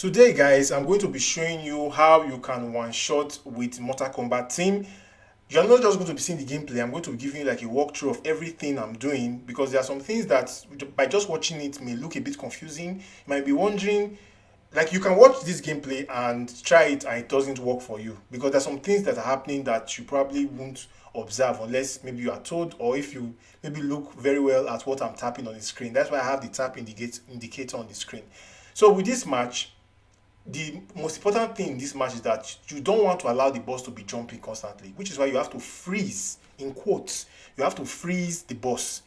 Today, guys, I'm going to be showing you how you can one-shot with Mortal Kombat team. You're not just going to be seeing the gameplay. I'm going to be giving you like a walkthrough of everything I'm doing because there are some things that by just watching it may look a bit confusing. You might be wondering, like you can watch this gameplay and try it and it doesn't work for you because there's some things that are happening that you probably won't observe unless maybe you are told, or if you maybe look very well at what I'm tapping on the screen. That's why I have the tap indicator on the screen. So with this match, the most important thing in this match is that you don't want to allow the boss to be jumping constantly, which is why you have to freeze, in quotes, you have to freeze the boss.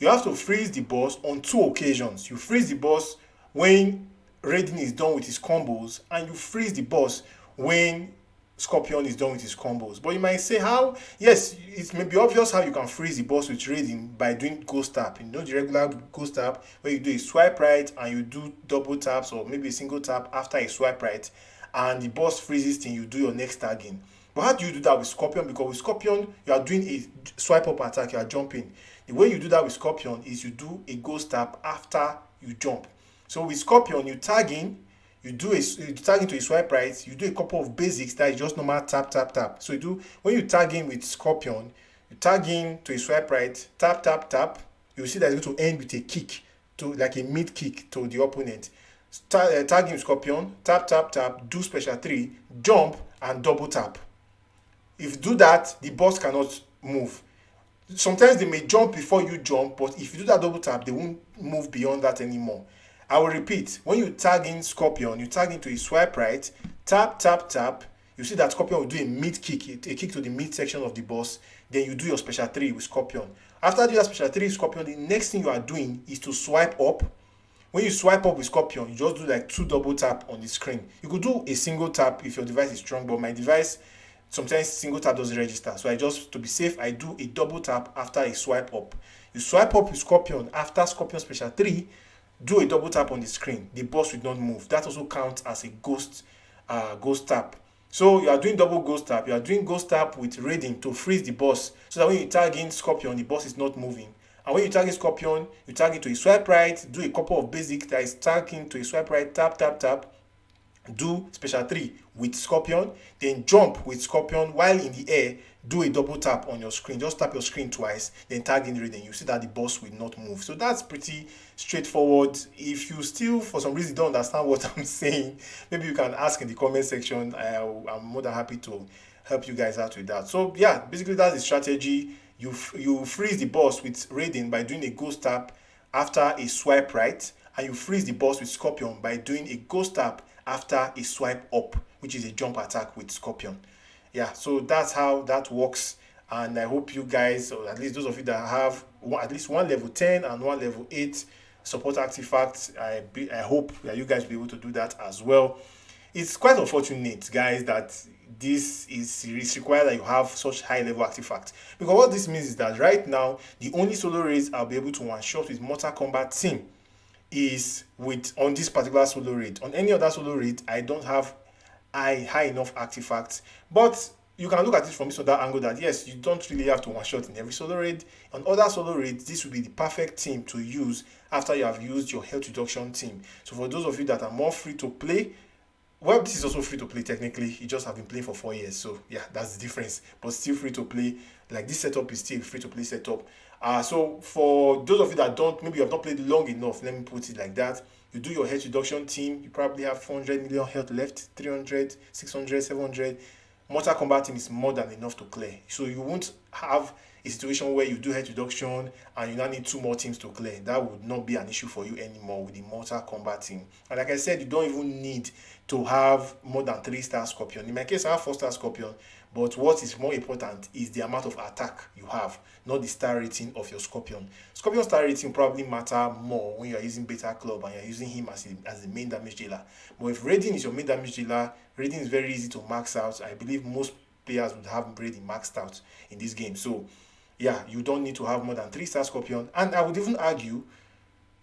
You have to freeze the boss on two occasions. You freeze the boss when Raiden is done with his combos, and you freeze the boss when Scorpion is done with his combos. But you might say, how? Yes, it may be obvious how you can freeze the boss with Raiden by doing ghost tap. You know the regular ghost tap where you do a swipe right and you do double taps or maybe a single tap after a swipe right, and the boss freezes till you do your next tagging. But how do you do that with Scorpion? Because with Scorpion, you are doing a swipe up attack, you are jumping. The way you do that with Scorpion is you do a ghost tap after you jump. So with Scorpion, you tag in, you tag into a swipe right, you do a couple of basics that is just normal tap tap tap. So you do, when you tag in with Scorpion, you tag in to a swipe right, tap tap tap, you see that it's going to end with a kick, to like a mid kick to the opponent. Tag in Scorpion, tap tap tap, do special 3, jump and double tap. If you do that, the boss cannot move. Sometimes they may jump before you jump, but if you do that double tap, they won't move beyond that anymore. I will repeat, when you tag in Scorpion, you tag into a swipe right, tap, tap, tap, you see that Scorpion will do a mid kick, a kick to the mid section of the boss, then you do your special 3 with Scorpion. After doing that special 3 with Scorpion, the next thing you are doing is to swipe up. When you swipe up with Scorpion, you just do like 2 double tap on the screen. You could do a single tap if your device is strong, but my device, sometimes single tap doesn't register. So to be safe, I do a double tap after a swipe up. You swipe up with Scorpion, after Scorpion special 3, do a double tap on the screen. The boss will not move. That also counts as a ghost tap. So you are doing double ghost tap. You are doing ghost tap with Raiden to freeze the boss, so that when you tag in Scorpion, the boss is not moving. And when you tag in Scorpion, you tag into a swipe right, do a couple of basic that is tagging to a swipe right, tap, tap, tap, do special 3 with Scorpion, then jump with Scorpion while in the air, do a double tap on your screen. Just tap your screen twice, then tag in Raiden. You see that the boss will not move. So that's pretty straightforward. If you still for some reason don't understand what I'm saying, maybe you can ask in the comment section. I'm more than happy to help you guys out with that. So yeah, basically that's the strategy. You freeze the boss with Raiden by doing a ghost tap after a swipe right, and you freeze the boss with Scorpion by doing a ghost tap after a swipe up, which is a jump attack with Scorpion. Yeah, so that's how that works, and I hope you guys, or at least those of you that have at least one level 10 and one level 8 support artifacts, I hope that you guys will be able to do that as well. It's quite unfortunate, guys, that this is required that you have such high level artifacts, because what this means is that right now the only solo raid I'll be able to one shot with Mortal Kombat team is with on this particular solo raid. On any other solo raid, I don't have high enough artifacts. But you can look at it from this other angle that yes, you don't really have to one shot in every solo raid. On other solo raids, this will be the perfect team to use after you have used your health reduction team. So for those of you that are more free to play, well, this is also free to play technically. You just have been playing for 4 years, so yeah, that's the difference. But still free to play. Like this setup is still free to play setup. So for those of you that don't, maybe you have not played long enough, let me put it like that. You do your health reduction team. You probably have 400 million health left, 300, 600, 700. Mortal Kombat team is more than enough to clear. So you won't have a situation where you do health reduction and you now need 2 more teams to clear. That would not be an issue for you anymore with the Mortal Kombat team. And like I said, you don't even need to have more than 3-star Scorpion. In my case, I have 4-star Scorpion, but what is more important is the amount of attack you have, not the star rating of your Scorpion. Scorpion star rating probably matter more when you are using Beta Club and you are using him as the main damage dealer. But if Raiden is your main damage dealer, Raiden is very easy to max out. I believe most players would have Raiden maxed out in this game. So yeah, you don't need to have more than 3-star Scorpion. And I would even argue,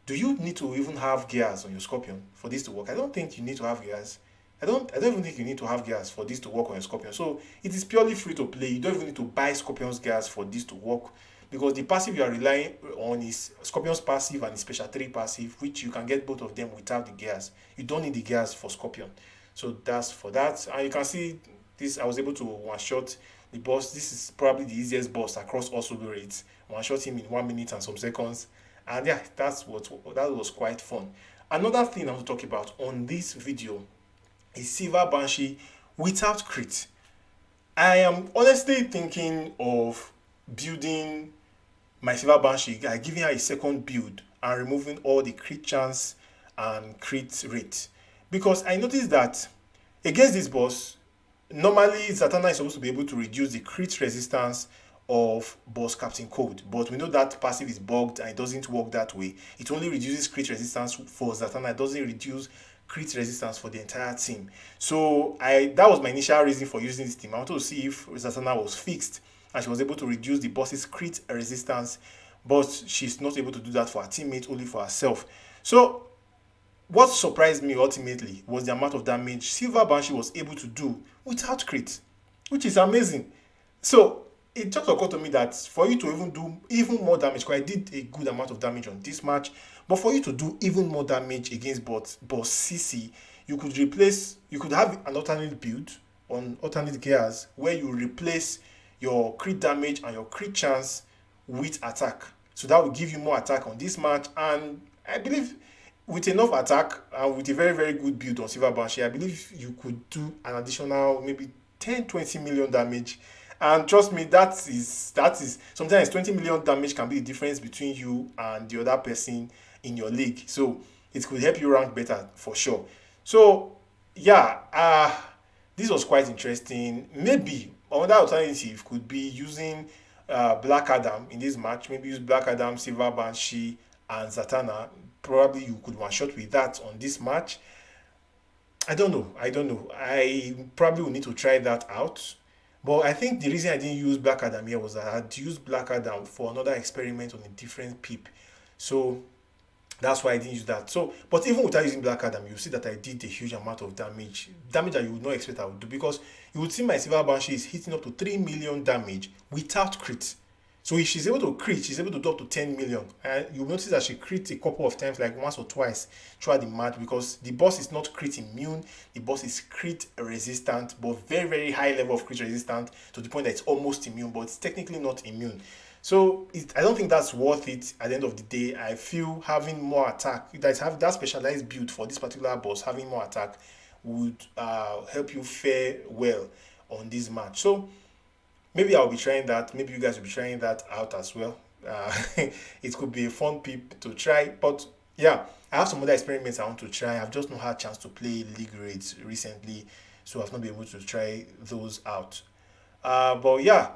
do you need to even have gears on your Scorpion for this to work? I don't think you need to have gears. I don't even think you need to have gears for this to work on your Scorpion. So it is purely free to play. You don't even need to buy Scorpion's gears for this to work. because the passive you are relying on is Scorpion's passive and his special 3 passive, which you can get both of them without the gears. You don't need the gears for Scorpion. So that's for that. And you can see this, I was able to one-shot the boss. This is probably the easiest boss across all solo raids. One-shot him in 1 minute and some seconds. And yeah, that was quite fun. Another thing I want to talk about on this video is Silver Banshee without crit. I am honestly thinking of building my Silver Banshee, giving her a second build and removing all the crit chance and crit rate. Because I noticed that against this boss, normally Zatanna is supposed to be able to reduce the crit resistance of boss Captain Cold, but we know that passive is bugged and it doesn't work that way. It only reduces crit resistance for Zatanna, it doesn't reduce crit resistance for the entire team. So that was my initial reason for using this team. I wanted to see if Zatanna was fixed and she was able to reduce the boss's crit resistance, but she's not able to do that for her teammate, only for herself. So what surprised me ultimately was the amount of damage Silver Banshee was able to do without crit, which is amazing. So it just occurred to me that for you to even do even more damage, because I did a good amount of damage on this match, but for you to do even more damage against boss CC, you could have an alternate build on alternate gears where you replace your crit damage and your crit chance with attack. So that will give you more attack on this match, and I believe with enough attack and with a very, very good build on Silver Banshee, I believe you could do an additional maybe 10-20 million damage. And trust me, that is sometimes 20 million damage can be the difference between you and the other person in your league. So it could help you rank better for sure. So yeah, this was quite interesting. Maybe another alternative could be using Black Adam in this match. Maybe use Black Adam, Silver Banshee, and Zatanna. Probably you could one shot with that on this match. I don't know. I probably will need to try that out. But I think the reason I didn't use Black Adam here was that I had used Black Adam for another experiment on a different pip. So that's why I didn't use that. So, but even without using Black Adam, you see that I did a huge amount of damage that you would not expect I would do, because you would see my Silver Banshee is hitting up to 3 million damage without crit. So if she's able to crit, she's able to do up to 10 million. And you'll notice that she crits a couple of times, like once or twice throughout the match, because the boss is not crit immune, the boss is crit resistant, but very, very high level of crit resistant to the point that it's almost immune, but it's technically not immune. So I don't think that's worth it at the end of the day. I feel having more attack, that specialized build for this particular boss, having more attack would help you fare well on this match. So maybe I'll be trying that. Maybe you guys will be trying that out as well. It could be a fun peep to try. But yeah, I have some other experiments I want to try. I've just not had a chance to play League Raids recently, so I've not been able to try those out. But yeah,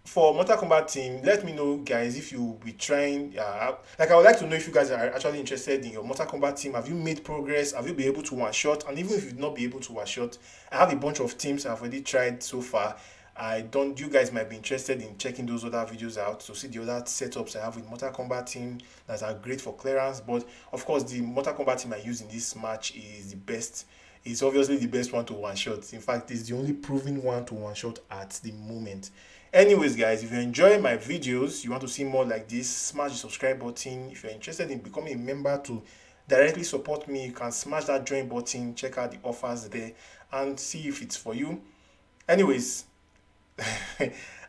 for Mortal Kombat team, let me know, guys, if you will be trying. Like, I would like to know if you guys are actually interested in your Mortal Kombat team. Have you made progress? Have you been able to one shot? And even if you've not been able to one shot, I have a bunch of teams I've already tried so far. You guys might be interested in checking those other videos out to see the other setups I have with Mortal Kombat team that are great for clearance. But of course, the Mortal Kombat team I use in this match is the best. It's obviously the best one to one shot. In fact, it's the only proven one to one shot at the moment. Anyways, guys, if you enjoy my videos, you want to see more like this, smash the subscribe button. If you're interested in becoming a member to directly support me, you can smash that join button, check out the offers there, and see if it's for you. Anyways,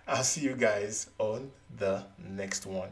I'll see you guys on the next one.